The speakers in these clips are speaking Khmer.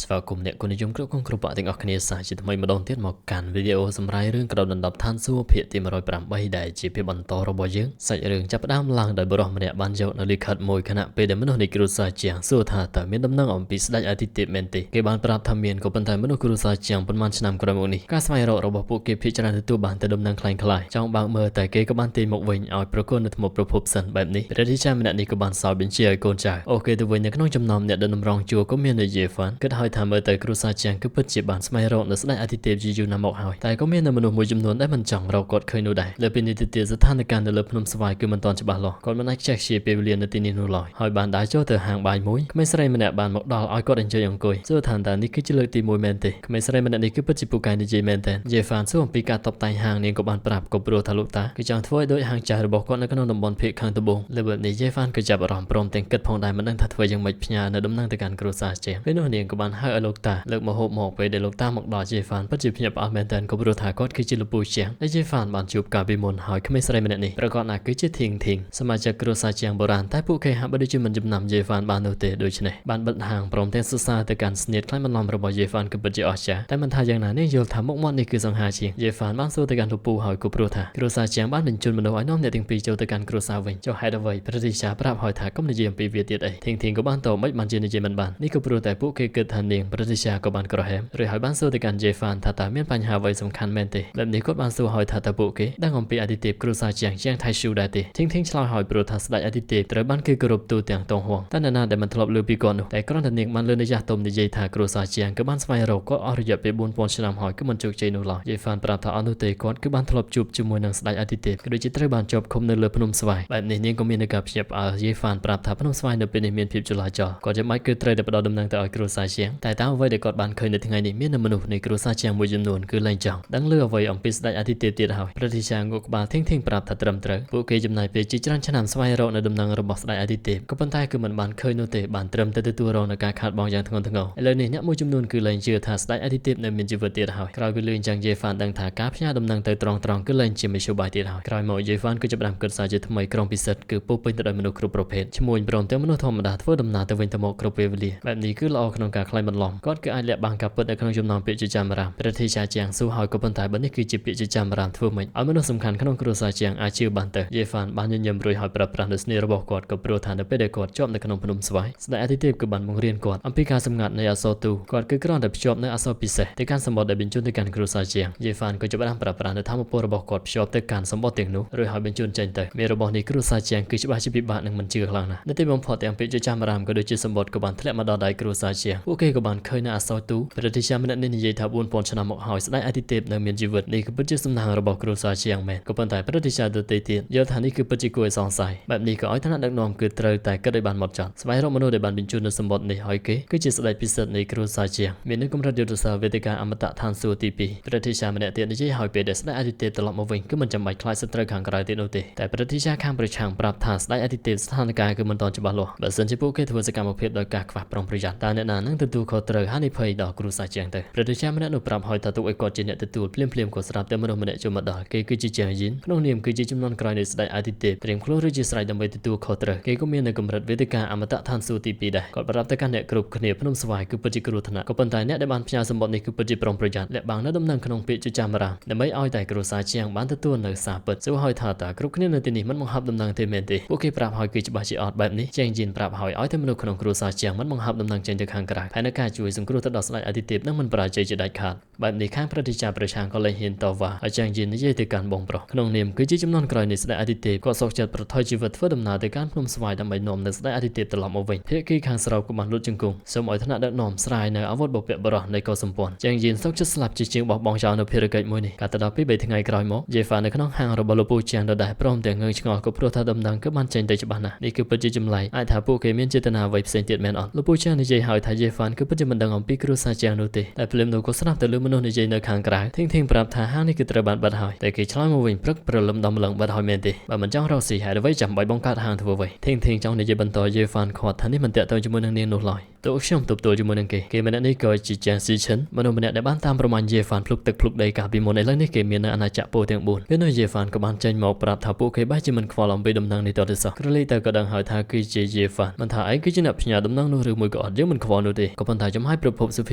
ស្វាគមន៍អ្នកគុណនិយមគ្រប់គ្រងគ្រប់ទាំងអស់គ្នាសាជាថ្មីម្ដងទៀតមកកាន់វីដេអូសម្រាប់រឿងក្តៅដណ្ដប់ឋានសួគ៌ភាគទី108ដែលជាភាគបន្តរបស់យើងសាច់រឿងចាប់ផ្ដើមឡើងដោយបុរសម្នាក់បានយកនៅលិខិតមួយខណៈពេលដែលមនុស្សនៃគ្រួសារជាងសួរថាតើមានដំណឹងអំពីស្ដេចអាទិទេពមែនទេគេបានប្រាប់ថាមានក៏ប៉ុន្តែមនុស្សគ្រួសារជាងប៉ុន្មានឆ្នាំក្រោយមកនេះការស្វែងរករបស់ពួកគេភាគច្រើនទទួលបានតែដំណឹងคล้ายៗចង់បើកមើលតែគេក៏បានទាញមកវិញឲ្យប្រគល់នៅថ្មប្រភពសិនបែបនេះព្រះរាជាម្នាក់នេះក៏បានសោយបញ្ជាឲ្យកូនចៅអូខេទៅវិញនៅក្នុងចំណោមអ្នកដែលតម្រង់ជួរក៏មាននាយហ្វានគិតឲ្យថាមើលទៅគ្រួសារជាងគឺពិតជាបានស្វែងរកនៅស្ដេចអាទិទេពយូរណាស់មកហើយតែក៏មានមនុស្សមួយចំនួនដែលមិនចង់រកគាត់ឃើញនោះដែរលើពីនេះទៅទៀតស្ថានភាពនៅលើភ្នំស្វាយគឺមិនទាន់ច្បាស់លាស់គាត់មិនអាចខ្ជះខ្ជាយពេលវេលានៅទីនេះនោះឡើយហើយបានដើរចូលទៅហាងបាយមួយក្មេងស្រីម្នាក់បានមកដល់ឲ្យគាត់អញ្ជើញអង្គុយសួរថាតើនេះគឺជាលើកទី1មែនទេក្មេងស្រីម្នាក់នេះគឺពិតជាពូកែនិយាយមែនទែនយេហ្វានសួរអំពីការតបតែងហាងនាងក៏បានប្រាប់ក៏ព្រោះថាលោកតាគឺចង់ធ្វើឲ្យដូចហាងចាស់របស់គាត់នៅក្នុងតំបន់ភៀកខាងត្បូងលើបែបនេះយេហ្វានក៏ចាប់អារម្មណ៍ព្រមទាំងគិតផងដែរមិនដឹងថាធ្វើយ៉ាងម៉េចផ្ញើនៅដំណឹងទៅកាន់គ្រួសារជាងពេលនោះនាងក៏បានហៅឲ្យលោកតាលើកមកហូបមកពេលដែលលោកតាមកដល់យេហ្វានពិតជាភ្ញាក់ផ្អើលមែនទែនក៏ព្រោះថាគាត់គឺជាលោកពូជាងដែលយេហ្វានបានជួបកាលពីមុនហើយក្មេងស្រីម្នាក់នេះប្រកាសថាគឺជាធីងសមាជិកគ្រួសារជាងបុរាណតែពួកគេហាក់បីដូចជាមិនចំណាំយេហ្វានបាននោះទេដូច្នេះបានបិទហាងព្រមទាំងសរសើរទៅកាន់ស្នៀតខ្លាំងបន្លំរបស់យេហ្វានគឺពិតជាអស្ចារ្យតែមិនថាយ៉ាងណានាងយល់ថាមុខមាត់នេះគឺសង្ហាជាងយេហ្វានបានសួរទៅកាន់លោកពូហើយក៏ព្រោះថាគ្រួសារជាងបានបញ្ជូនមនុស្សឲ្យនាំអ្នកទាំងពីរចូលទៅកាន់គ្រួសារវិញចុះហេតុអ្វីព្រះរាជាប្រាប់ឲ្យថាកុំនិយាយអំពីវាទៀតអីធីងក៏បានតបមិនបានជានិយាយមិនបាននេះក៏ព្រោះតែពួកគេគិតថានាងព្រះរាជាក៏បានក្រហមឬហើយបានសួរទៅកាន់យេហ្វានថាតើមានបញ្ហាអ្វីសំខាន់មែនទេបែបនេះគាត់បានសួរឲ្យថាតើពួកគេដឹងអំពីអាទិទេពគ្រួសារជាងថៃស៊ូដែរទេធីងឆ្លើយឲ្យព្រោះថាស្ដេចអាទិទេពត្រូវបានគេគោរពទូទាំងតងហួងតែនរណាដែលមិនធ្លាប់ឮពីគាត់នោះតែគ្រាន់តែនាងបានលើនយាទុំនិយាយថាគ្រួសារជាងក៏បានស្វែងរកគាត់អស់រយៈពេល4000ឆ្នាំហើយគឺមិនជោគជ័យនោះឡើយយេហ្វានប្រាប់ថាអត់នោះទេគាត់គឺបានធ្លាប់ជួបជាមួយនឹងស្ដេចអាទិទេពក៏ដូចជាត្រូវបានជាប់ឃុំនៅលើភ្នំស្វាយបែបនេះនាងក៏មានការភ្ញាក់ផ្អើលយេហ្វានប្រាប់ថាភ្នំស្វាយនៅពេលនេះមានភាពចលាចលគាត់ចាំបាច់គឺត្រូវតែផ្ដល់ដំណឹងទៅឲ្យគ្រួសារជាងតែតាមអ្វីដែលគាត់បានឃើញនៅថ្ងៃនេះមានមនុស្សនៃគ្រួសារជាងមួយចំនួនគឺលែងចង់ដឹងឮអ្វីអំពីស្ដេចអាទិទេពទៀតហើយព្រះរាជាងក់ក្បាលធីងប្រាប់ថាត្រឹមត្រូវពួកគេចំណាយពេលជាច្រើនឆ្នាំស្វែងរកនៅដំណឹងរបស់ស្ដេចអាទិទេពក៏ប៉ុន្តែគឺមិនបានឃើញនោះទេបានត្រឹមតែទទួលរងនឹងការខាតបង់យ៉ាងធ្ងន់ធ្ងរឥឡូវនេះអ្នកមួយចំនួនគឺលែងជឿថាស្ដេចអាទិទេពនៅមានជីវិតទៀតហើយក្រោយពីលឺអញ្ចឹងយេហ្វានដឹងថាការផ្ញើដំណឹងទៅត្រង់គឺលែងជាមធ្យោបាយទៀតហើយក្រោយមកយេហ្វានក៏ចាប់ផ្ដើមគិតសារជាថ្មីក្រុងពិសិដ្ឋគឺពោពេញទៅដោយមនុស្សគ្រប់ប្រភេទឈ្មោះព្រមទាំងមនុស្សធម្មតាធ្វើដំណើរទៅវិញទៅមកគ្រប់ពេលវេលាបែបនេះគឺល្អក្នុងការខ្លែងបន្លំគាត់គឺអាចលាក់បាំងការពិតនៅក្នុងចំណោមពាក្យជាចាំរាមព្រះរាជាជាងសួរហើយក៏ប៉ុន្តែបើនេះគឺជាពាក្យជាចាំរាមធ្វើម៉េចឲ្យមនុស្សសំខាន់ក្នុងគ្រួសារជាងអាចជឿបានទៅយេហ្វានបានញញឹមរួចហើយប្រាប់ប្រាស់នូវស្នេហ៍របស់គាត់ក៏ព្រោះថានៅពេលដែលគាត់ជាប់នៅក្នុងភ្នំស្វាយស្ដេចអាទិទេពក៏បានបង្រៀនគាត់អំពីការសម្ងាត់នៃអក្សរទូគាត់គឺគ្រាន់តែភ្ជាប់នៅអក្សរពិសេសទៅកាន់សម្បត្តិដែលបញ្ជូនទៅកាន់គ្រួសារជាងយេហ្វានក៏ចាប់ផ្ដើមប្រាប់ប្រាស់នៅធម៌ពលរបស់គាត់ភ្ជាប់ទៅកាន់សម្បត្តិទាំងនោះរួចហើយបញ្ជូនចេញទៅមានរបស់នេះគ្រួសារជាងគឺច្បាស់ជាពិបាកនឹងមិនជឿខ្លាំងណាស់នៅទីបំផុតទាំងពាក្យជាចាំរាមក៏ដូចជាសម្បត្តិក៏បានធ្លាក់មកដល់ដៃគ្រួសារជាងពួកគេក៏បានឃើញនៅអក្សរទូព្រះរាជាម្នាក់នេះនិយាយថា4000ឆ្នាំមកហើយស្ដេចអាទិទេពនៅមានជីវិតនេះគឺពិតជាសំណាងរបស់គ្រួសារជាងមែនក៏ប៉ុន្តែព្រះរាជាដទៃទៀតយល់ថានេះគឺពិតជាគួរឲ្យសង្ស័យបែបនេះក៏ឲ្យឋានៈដឹកនាំគឺត្រូវតែគិតឲ្យបានហ្មត់ចត់ស្វែងរកមនុស្សដែលបានបញ្ជូននៅសម្បត្តិនេះឲ្យគេគឺជាស្ដេចពិសិដ្ឋនៃគ្រួសារជាងមាននៅកម្រិតយុទ្ធសាស្ត្រវេទិកាអមតៈឋានសួគ៌ទី2ព្រះរាជាម្នាក់ទៀតនិយាយឲ្យពេលដែលស្ដេចអាទិទេពត្រឡប់មកវិញគឺមិនចាំបាច់ខ្លាចសត្រូវខាងក្រៅទៀតនោះទេតែព្រះរាជាខាងប្រឆាំងប្រាប់ថាស្ដេចអាទិទេពស្ថានភាពគឺមិនទាន់ច្បាស់លាស់បើសិនជាពួកគេធ្វើសកម្មភាពដោយការខ្វះប្រុងប្រយ័ត្នតើអ្នកណានឹងទទួលខុសត្រូវហានិភ័យដល់គ្រួសារជាងទៅព្រះរាជាម្នាក់នោះប្រាប់ឲ្យថាទុកឲ្យគាត់ជាអ្នកទទួលភ្លាមក៏ស្រាប់តែមនុស្សម្នាក់ចូលមកដល់គេគឺជាជាងយិនក្នុងនាមគឺជាចំនួនក្រោយនៃស្ដេចអាទិទេពត្រៀមខ្លួនឬជាស្រេចដើម្បីទទួលខុសត្រូវគេក៏មាននៅកម្រិតវេទិកាអមតៈឋានសួគ៌ទី2ដែរគាត់ប្រាប់ទៅកាន់អ្នកគ្រប់គ្នាភ្នំស្វាយគឺពិតជាគ្រោះថ្នាក់ក៏ប៉ុន្តែអ្នកដែលបានផ្ញើសម្បត្តិនេះគឺពិតជាប្រុងប្រយ័ត្នលាក់បាំងនៅដំណឹងក្នុងពាក្យជាចាំរាមដើម្បីឲ្យតែគ្រួសារជាងបានទទួលនៅសារពិតសួរឲ្យថាតើគ្រប់គ្នានៅទីនេះមិនបង្ហាប់ដំណឹងទេមែនទេពួកគេប្រាប់ឲ្យគឺច្បាស់ជាអត់បែបនេះជាងយិនប្រាប់ឲ្យតែមនុស្សក្នុងគ្រួសារជាងមិនបង្ហាប់ដំណឹងចេញទៅខាងក្រៅហើយនៅការជួយសង្គ្រោះទៅដល់ស្ដេចអាទិទេពនឹងមិនបរាជ័យជាដាច់ខាតបែបនេះខាងព្រះរាជាប្រឆាំងក៏លែងហ៊ានតវ៉ាហើយជាងយិននិយាយទៅកាន់បងប្រុសក្នុងនាមគឺជាចំនួនក្រោយនៃស្ដេចអាទិទេពក៏សុខចិត្តប្រថុយជីវិតធ្វើដំណើរទៅកាន់ភ្នំស្វាយដើម្បីនាំនៅស្ដេចអាទិទេពត្រឡប់មកវិញភាគីខាងស្រុកក៏បានលុតជង្គង់សូមឲ្យឋានៈដឹកនាំស្រាយនៅអាវុធបុព្វបុរសនៃកុលសម្ព័ន្ធជាងយិនសុខចិត្តស្លាប់ជាជាងបោះបង់ចោលនៅភារកិច្ចមួយនេះកាលទៅដល់2 3ថ្ងៃក្រោយមកយេហ្វានៅក្នុងហាងរបស់លោកពូជាងដដែលព្រមទាំងងើយឆ្ងល់ក៏ព្រោះថាដំណឹងគឺបានចេញទៅច្បាស់ណាស់នេះគឺពិតជាចម្លែកអាចថាពួកគេមានចេតនាអ្វីផ្សេងទៀតមែនអត់លោកពូជាងនិយាយឲ្យថាយេហ្វាគឺពិតជាមិនដឹងអំពីគ្រួសារជាងនោះទេតែភ្លាមនោះក៏ស្រាប់តែលើមនុស្សនិយាយនៅខាងក្រៅធីងប្រាប់ថាហាងនេះគឺត្រូវបានបិទហើយតែគេឆ្លើយមកវិញព្រឹកព្រលឹមដំឡឹងបិទហើយមែនទេបើមិនចង់រកស៊ីហេតុអ្វីចាំបាច់បង្កើតហាងធ្វើអ្វីធីងចង់និយាយបន្តយេហ្វាខាត់ថានេះមិនតាក់ទងជាមួយនឹងនាងនោះឡើយតើខ្ញុំទប់ទល់ជាមួយនឹងគេម្នាក់នេះក៏ជាជាងស៊ីឈិនមនុស្សម្នាក់ដែលបានតាមប្រមាញ់យេហ្វាភ្លុកទឹកភ្លុកដីកាលពីមុនឥឡូវនេះគេមាននៅអាណាចក្រពោទាំង4ពេលនោះយេហ្វាក៏បានចេញមកប្រាប់ថាពួកគេបែរជាមិនខ្វល់អំពីដំណឹងនេះតទៅសោះក្រលីទៅក៏ដឹងហើយថាគឺជាយេហ្វាមិនថាឯងគឺជាអ្នកផ្ញើដំណឹងនោះឬមួយក៏អត់យើងមិនខ្វល់នោះទេក៏ប៉ុ ប៉ុន្តែចំហាយប្រភពសុភ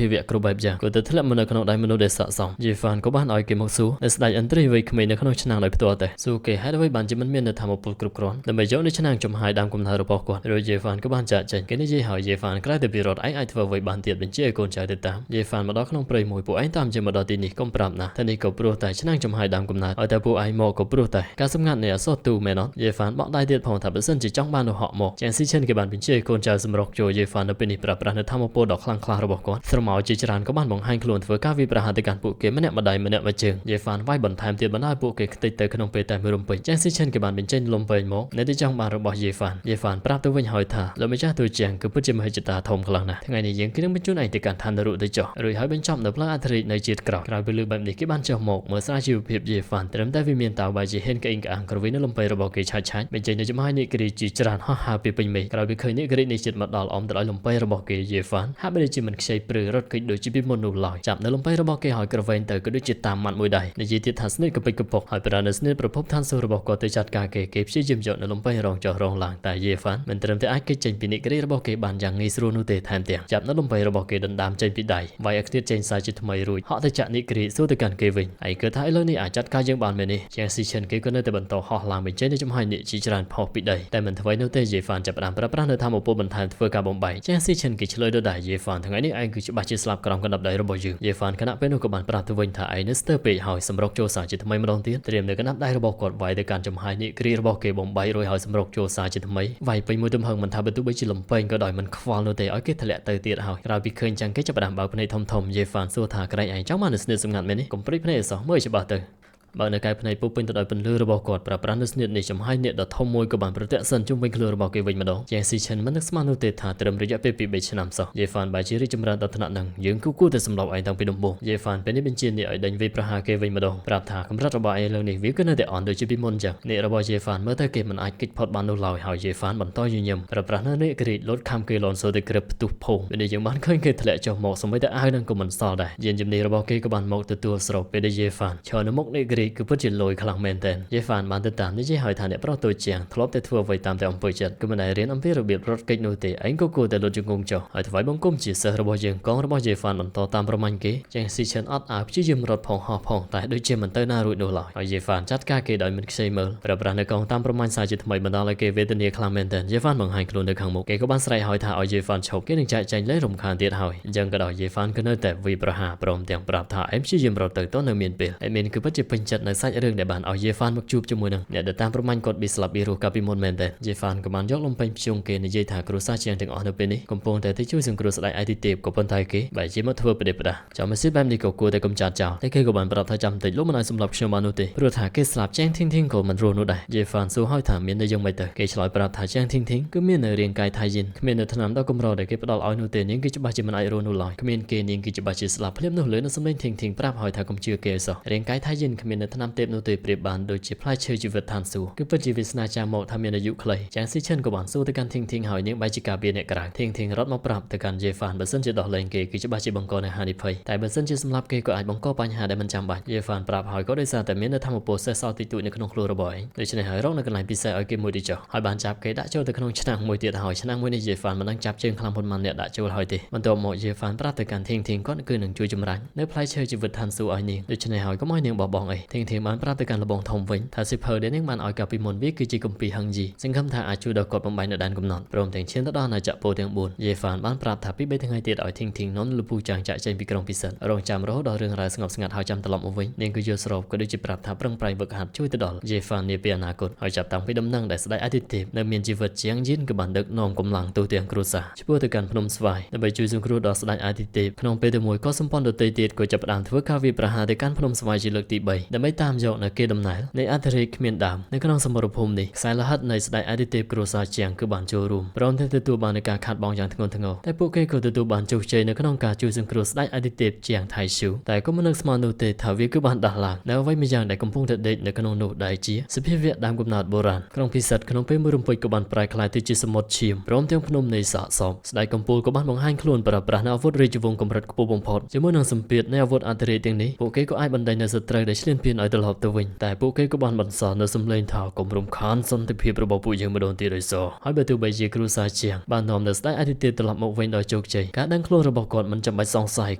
ាវៈគ្រប់បែបយ៉ាងក៏ទៅធ្លាក់មកនៅក្នុងដៃមនុស្សដែលស័ក្តិសមយេហ្វានក៏បានឲ្យគេមកសួរដែលស្ដេចឥន្ទ្រីវ័យក្មេងនៅក្នុងឆ្នាំងដោយផ្ទាល់តែសួរគេហេតុអ្វីបានជាមិនមាននៅធម្មពលគ្រប់គ្រាន់ដើម្បីយកនៅឆ្នាំងចំហាយដើមកំណើតរបស់គាត់រួចយេហ្វានក៏បានចាក់ចេញគេនិយាយឲ្យយេហ្វានក្រៅពីពីរដ្ឋឯងអាចធ្វើអ្វីបានទៀតបញ្ជាឲ្យកូនចៅទៅតាមយេហ្វានមកដល់ក្នុងព្រៃមួយពួកឯងតាមជាមកដល់ទីនេះកុំប្រាប់ណាថានេះក៏ព្រោះតែឆ្នាំងចំហាយដើមកំណើតឲ្យតែពួកឯងមកក៏ព្រោះតែការសម្ងាត់នៃអសរទូមែនអត់យេហ្វានបកដៃទៀតផងថាបើសិនជាចង់បានទៅហក់មកចាងស៊ីឈិនគេបានបញ្ជាឲ្យកូនចៅសម្រុកចូលយេហ្វាននៅពេលនេះប្រើប្រាស់នៅធម្មពលដ៏ខ្លាំងក្លារបស់គាត់ស្រមោលជាច្រើនក៏បានបង្ហាញខ្លួនធ្វើការវាយប្រហារទៅកាន់ពួកគេម្នាក់ម្ដាយម្នាក់មួយជើងយេហ្វានវាយបន្ថែមទៀតបណ្ដាលពួកគេខ្ទេចទៅក្នុងពេលតែមួយរំពេចចាងស៊ីឈិនគេបានបញ្ចេញលំពេញមកនៅទីចង់បានរបស់យេហ្វានប្រាប់ទៅវិញហើយថាលោកម្ចាស់ទូជាងគឺពិតជាមហិច្ឆតាធំខ្លាំងណាស់ថ្ងៃនេះយើងគឺនឹងបញ្ជូនឯងទៅកាន់ឋាននរកទៅចុះរួចហើយបញ្ចប់នៅផ្លូវអធិរាជនៅជាតិក្រោយក្រោយពីលើបែបនេះគេបានចុះមកមើលស្រាវជីវភាពយេហ្វានត្រឹមតែវាមានតៅបាយជាហ៊ានក្អេងក្អាងក្រវីនៅលំពេរបស់គេឆាច់បញ្ចេញនៅចំហាយនេះគ្រីជាច្រើនហោះហើរពីពេញមេឃក្រោយពីឃើញនេះគ្រីនេះជិតមកដល់អមទៅឲ្យលំពេរបស់គេយេហ្វានហាក់បីជាមិនខ្ចីព្រឺរត់គេចដូចជាពីមុននោះឡើយចាប់នៅលំពេរបស់គេហើយក្រវែងទៅក៏ដូចជាតាមម៉ាត់មួយដែរនិយាយទៀតថាស្នេហ៍កពិចកពុកហើយប្រាណស្នេហ៍ប្រភពឋានសួគ៌របស់គាត់ទៅចាត់ការគេព្យាយាមយកនៅលំពេរងចុះរងឡើងតែយេហ្វានមិនត្រឹមតែអាចគេចចេញពីនិគ្រីរបស់គេបានយ៉ាងងាយស្រួលនោះទេថែមទាំងចាប់នៅលំពេរបស់គេដណ្ដើមចេញពីដៃវាយអខ្ទាតចេញសាយជាថ្មីរួចហក់ទៅចាក់និគ្រីសួរទៅកាន់គេវិញឯគឺថាឥឡូវនេះអាចចាត់ការយើងបានមែននេះជាងស៊ីឈិនគេក៏នៅតែបន្តហោះឡើងបញ្ចេញនៅចំហាយនេះជាច្រើនផុសពីដីតែមិនធ្វើនោះទេយេហ្វានចាប់ផ្ដើមប្រើប្រាស់នៅធម្មពលបន្ថែមធ្វើការបំបែកជាងស៊ីឈិនគេឆ្លើយទៅដែរយេហ្វានថ្ងៃនេះឯងគឺច្បាស់ជាស្លាប់ក្រោមកណ្ដាប់ដៃរបស់យើងយេហ្វានគណៈពេលនោះក៏បានប្រាប់ទៅវិញថាឯងនៅស្ទើរពេកហើយសម្រុកចូលសារជាថ្មីម្ដងទៀតត្រៀមនៅកណ្ដាប់ដៃរបស់គាត់វាយទៅកាន់ចំហាយនេះគ្រីរបស់គេបំបែករួចហើយសម្រុកចូលសារជាថ្មីវាយពេញមួយទំហឹងមិនថាបើទោះបីជាលំពេងក៏ដោយមិនខ្វល់នោះទេឲ្យគេធ្លាក់ទៅទៀតហើយក្រោយពីឃើញចឹងគេចាប់ផ្ដើមបើកភ្នែកធំយេហ្វានសួរថាក្រែងឯងចង់បានស្នេហ៍សម្ងាត់មែននេះកុំព្រិចភ្នែកអសោះមើលច្បាស់ទៅបើនៅកែភ្នែកពុះពេញទៅដោយពន្លឺរបស់គាត់ប្រើប្រាស់នូវស្នៀតនេះចំហាយអ្នកដ៏ធំមួយក៏បានប្រទះសិនជុំវិញខ្លួនរបស់គេវិញម្ដងជាងស៊ីឈិនមិននឹកស្មាននោះទេថាត្រឹមរយៈពេលពី3ឆ្នាំសោះយេហ្វានបែរជារីកចម្រើនដល់ថ្នាក់នឹងយើងគួរតែសម្លាប់ឯងតាំងពីដំបូងយេហ្វានពេលនេះបញ្ជាអ្នកឲ្យដេញវាយប្រហារគេវិញម្ដងប្រាប់ថាកម្រិតរបស់ឯងលើនេះវាគឺនៅតែអន់ដូចជាពីមុនចឹងអ្នករបស់យេហ្វានមើលទៅគេមិនអាចគេចផុតបាននោះឡើយហើយយេហ្វានបន្តញញឹមប្រើប្រាស់នៅនេះគ្រីតលូតខំគេលនសូទៅក្រឹបផ្ទុះភងពេលនេះយើងបានឃើញគេធ្លាក់ចុះមកសម្បីតែអាវនឹងក៏មិនសល់ដែរយានជំនិះរបស់គេក៏បានមកទទួលស្របពេលដែលយេហ្វានឈរនៅមុខនេះគ្រីតគឺពិតជាលយខ្លាំងមែនទែនយេហ្វានបានទៅតាមនិយាយឲ្យថាអ្នកប្រុសតូចជាងធ្លាប់តែធ្វើអ្វីតាមតែអំពើចិត្តគឺមិនដែលរៀនអំពីរបៀបរត់គេចនោះទេឯងក៏គួរតែលុតជង្គង់ចុះហើយថ្វាយបង្គំជាសិស្សរបស់យើងកងរបស់យេហ្វានបន្តតាមប្រមាញ់គេជាងស៊ីឈិនអត់អាវព្យាយាមរត់ផងហោះផងតែដូចជាមិនទៅណារួចនោះឡើយហើយយេហ្វានចាត់ការគេដោយមិនខ្ចីមើលប្រើប្រាស់នៅកងតាមប្រមាញ់សារជាថ្មីបណ្ដាលឲ្យគេវេទនាខ្លាំងមែនទែនយេហ្វានបង្ហាញខ្លួននៅខាងមុខគេក៏បានស្រែកឲ្យថាឲ្យយេហ្វានឈប់គេនឹងចែកចាញ់លែងរំខានទៀតហើយអញ្ចឹងក៏ដោយយេហ្វានក៏នៅតែវាយប្រហារព្រមទាំងប្រាប់ថាឯងព្យាយាមរត់ទៅតនៅមានពេលឯមានគឺពិតជាពេញចិត្តនៅសាច់រឿងដែលបានឲ្យយេហ្វានមកជួបជាមួយនឹងអ្នកដែលតាមប្រមាញ់គាត់ប៊ីស្លាប់ប៊ីរស់កាលពីមុនមែនទែនយេហ្វានក៏បានយកលំពេញភ្ជុងគេនិយាយថាគ្រួសារជាងទាំងអស់នៅពេលនេះកំពុងតែទៅជួយសង្គ្រោះស្ដេចឯទីទេពក៏ប៉ុន្តែគេបែរជាមកធ្វើប្រទេសផ្ដាស់ចាំមិនសិបែបនេះក៏គួរតែកំចាត់ចោលតែគេក៏បានប្រាប់ថាចាំតិចលោកមិនឲ្យសម្លាប់ខ្ញុំបាននោះទេព្រោះថាគេស្លាប់ចែងធីងក៏មិនរស់នោះដែរយេហ្វានសួរឲ្យថាមាននៅយ៉ាងម៉េចទៅគេឆ្លើយប្រាប់ថាចែងធីងគឺមាននៅរាងកាយថៃយិនគ្មាននៅថ្នាំដ៏កម្រដែលគេផ្ដល់ឲ្យនោះទេនាងគេច្បាស់ជាមិនអាចរស់នោះឡើយគ្មានគេនាងគេច្បាស់ជាស្លាប់ភ្លាមនោះលើនៅសម្លេងធីងប្រាប់ឲ្យថាកុំជឿគេសោះរាងកាយថៃយិនគ្មាននៅថ្នាំទេពនោះទេប្រៀបបានដូចជាផ្លែឈើជីវិតឋានសួគ៌គឺពិតជាវាសនាចាមកថាមានអាយុខ្លីចាងស៊ីឈិនក៏បានសួរទៅកាន់ធីងហើយនាងបែរជាការពារអ្នកក្រៅធីងរត់មកប្រាប់ទៅកាន់យេហ្វានបើសិនជាដោះលែងគេគឺច្បាស់ជាបង្កនៅហានិភ័យតែបើសិនជាសម្លាប់គេក៏អាចបង្កបញ្ហាដែលមិនចាំបាច់យេហ្វានប្រាប់ហើយក៏ដោយសារតែមាននៅធម្មពលសេះសល់តិចតួចនៅក្នុងខ្លួនរបស់ឯងដូច្នេះហើយរកនៅកន្លែងពិសេសឲ្យគេមួយទីចុះហើយបានចាប់គេដាក់ចូលទៅក្នុងឆ្នាំងមួយទៀតហើយឆ្នាំងមួយនេះយេហ្វានមិនដឹងចាប់ជើងខ្លាំងប៉ុន្មានអ្នកដាក់ចូលហើយទេបន្ទាប់មកយេហ្វានប្រាប់ទៅកាន់ធីងគាត់គឺនឹងជួយចម្រាញ់នៅផ្លែឈើជីវិតឋានសួគ៌ឲ្យនាងដូច្នេះហើយក៏មកនាងបបងអីធីងបានប្រាប់ទៅកាន់លបងធំវិញថាសិភៅដែលនាងបានឲ្យកាលពីមុនវាគឺជាគម្ពីរហឹងជីសង្ឃឹមថាអាចជួយដល់គាត់បំបែកនៅដែនកំណត់ព្រមទាំងឈានទៅដល់អាណាចក្រពោធិ៍ទាំង4យេហ្វានបានប្រាប់ថាពី3ថ្ងៃទៀតឲ្យធីងនាំលពូចាងចាក់ចេញពីក្រុងពិសិដ្ឋរងចាំរហូតដល់រឿងរ៉ាវស្ងប់ស្ងាត់ហើយចាំត្រឡប់មកវិញនាងក៏យល់ស្របក៏ដូចជាប្រាប់ថាប្រឹងប្រែងវឹកហាត់ជួយទៅដល់យេហ្វាននាពេលអនាគតហើយចាប់តាំងពីដំណឹងដែលស្ដេចអាទិទេពនៅមានជីវិតជាងយិនក៏បានដឹកនាំកម្លាំងទូទាំងគ្រួសារឆ្ពោះទៅកាន់ភ្នំស្វាយដើម្បីជួយសង្គ្រោះដល់ស្ដេចអាទិទេពក្នុងពេលតែមួយក៏សម្ព័ន្ធដទៃទៀតក៏ចាប់ផ្ដើមធ្វើការវាយប្រហារទៅកាន់ភ្នំស្វាយជាលើកទី3ដើម្បីតាមយកនៅគេដំណើរនៃអធិរាជគ្មានដើមនៅក្នុងសមរភូមិនេះខ្សែរហិតនៃស្ដេចអាទិទេពគ្រួសារជាងគឺបានចូលរួមព្រមទាំងទទួលបាននូវការខាត់បងយ៉ាងធ្ងន់ធ្ងរតែពួកគេក៏ទទួលបានជោគជ័យនៅក្នុងការជួយសង្គ្រោះស្ដេចអាទិទេពជាងថៃស៊ូតែក៏មិននឹកស្មាននោះទេថាវាគឺបានដាស់ឡើងនៅអ្វីមួយយ៉ាងដែលកំពុងតែដេកនៅក្នុងនោះដែលជាសភាវៈដើមកំណើតបុរាណក្រុងពិសិដ្ឋក្នុងពេលមួយរំពេចក៏បានប្រែក្លាយទៅជាសមុទ្រឈាមព្រមទាំងភ្នំនៃសាកសពស្ដេចកំពូលក៏បានបង្ហាញខ្លួនប្រើប្រាស់នូវអាវុធរាជវង្សកម្រិតខ្ពស់បំផុតជាមួយនឹងសម្ពាធនៃអាវុធអន្តរជាតិទាំងនេះពួកគេក៏អាចបណ្ដេញនូវសត្រូវដែលឈ្លាន ពៀនឲ្យត្រឡប់ទៅវិញតែពួកគេក៏បានបន្សល់នៅសំឡេងថាកុំរំខានសន្តិភាពរបស់ពួកយើងម្ដងទៀតដោយសារហើយបើទោះបីជាគ្រូសាជាងបាននាំនៅស្ដេចអាទិទេពត្រឡប់មកវិញដោយជោគជ័យការដឹងខ្លួនរបស់គាត់មិនចាំបាច់សង្ស័យ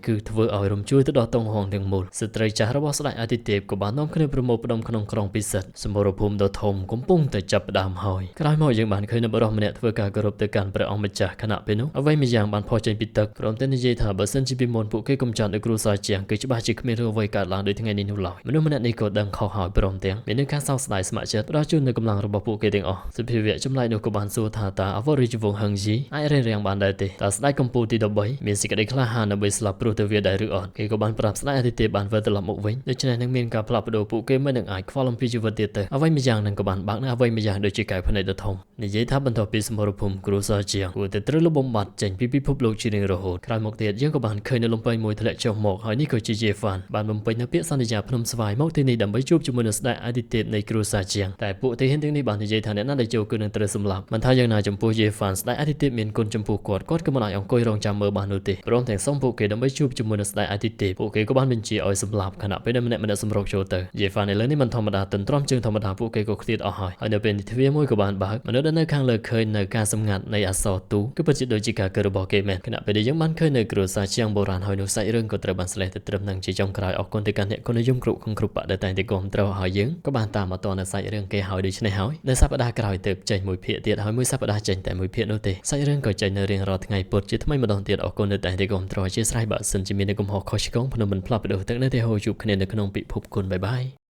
គឺធ្វើឲ្យរំជួយទៅដល់តុងហងទាំងមូលស្ត្រីចាស់របស់ស្ដេចអាទិទេពក៏បាននាំគ្នាប្រមូលផ្ដុំក្នុងក្រុងពិសិដ្ឋសមរភូមិដ៏ធំកំពុងតែចាប់ផ្ដើមហើយក្រោយមកយើងបានឃើញនៅបរិសម្នាក់ធ្វើការគោរពទៅកាន់ព្រះអង្គម្ចាស់ខណៈពេលនោះអ្វីម្យ៉ាងបានផុសចេញពីទឹកព្រមទាំងនិយាយថាបើសិនជាពីមុនពួកគេកំចាត់នៅគ្រូសាជាងគឺច្បាស់ជាគ្មានរឿងអ្វីកើតឡើងដូចថ្ងៃនេះនោះឡើយមនុស្សម្នាក់នេះក៏ដឹងខុសហើយព្រមទាំងមាននឹងការសោកស្ដាយស្ម័គ្រចិត្តផ្ដល់ជូននៅកម្លាំងរបស់ពួកគេទាំងអស់សុភាវៈចម្លែកនោះក៏បានសួរថាតើអវរិយវង្សហឹងជីអាចរាំងបានដែរទេតើស្ដេចកំពូលទី13មានសេចក្តីក្លាហានដើម្បីស្លាប់ព្រោះទៅវាដែរឬអត់គេក៏បានប្រាប់ស្ដេចអាទិទេពបានវិលត្រឡប់មកវិញដូច្នេះនឹងមានការផ្លាស់ប្ដូរពួកគេមិននឹងអាចខ្វល់អំពីជីវិតទៀតទៅអ្វីម្យ៉ាងនឹងក៏បានបាក់នៅអ្វីម្យ៉ាងដូចជាកែវភ្នែកដ៏ធំនិយាយថាបន្ទាប់ពីសមរភូមិគ្រូសាជាងគួរតែត្រូវលុបបំបាត់ចេញពីពិភពលោកជារៀងរហូតក្រោយមកទៀតយើងក៏បានឃើញនៅលំពែងមួយធ្លាក់ចុះមកហើយនេះក៏ជាយេហ្វានបានបំពេញនៅពាក្យសន្យាភ្នំស្វាយមកទីនេះដើម្បីជួបជាមួយនឹងស្ដេចអាទិទេពនៃគ្រូសាជាងតែពួកទាហានទាំងនេះបាននិយាយថាអ្នកណាដែលចូលគឺនឹងត្រូវសម្លាប់មិនថាយ៉ាងណាចំពោះយេហ្វានស្ដេចអាទិទេពមានគុណចំពោះគាត់ក៏មិនអាចអង្គុយរងចាំមើលបាននោះទេព្រមទាំងសុំពួកគេដើម្បីជួបជាមួយនឹងស្ដេចអាទិទេពពួកគេក៏បានបញ្ជាឲ្យសម្លាប់ខណៈពេលដែលម្នាក់សម្រុកចូលទៅយេហ្វានឥឡូវនេះមិនធម្មតាទន្ទ្រាំជើងធម្មតាពួកគេក៏ខ្ទាតអស់ហើយនៅពេលនេះទ្វារមួយក៏បានបើកមនុស្សដែលនៅខាងលើឃើញនៅការសម្ងាត់នៃអក្សរទូគឺពិតជាដូចជាការគិតរបស់គេមែនខណៈពេលដែលយើងបានឃើញនៅគ្រួសារជាងបុរាណហើយនោះសាច់រឿងក៏ត្រូវបានស្លេះទៅត្រឹមនឹងជាចុងក្រោយអរគុណទៅកាន់អ្នកគុណនិយមគ្រប់បកដែលតែងតែគាំទ្រហើយយើងក៏បានតាមមកតនៅសាច់រឿងគេហើយដូច្នេះហើយនៅសប្តាហ៍ក្រោយទើបចេញមួយភាគទៀតហើយមួយសប្តាហ៍ចេញតែមួយភាគនោះទេសាច់រឿងក៏ចេញនៅរៀងរាល់ថ្ងៃពុធជាថ្មីម្ដងទៀតអរគុណដែលតែងតែគាំទ្រជាស្រ័យបើសិនជាមាននៅកំហុសខុសឆ្គងភ្នំមិនផ្លាស់ប្ដូរទឹកនៅតែហូរជួបគ្នានៅក្នុងពិភពគុណបាយបាយ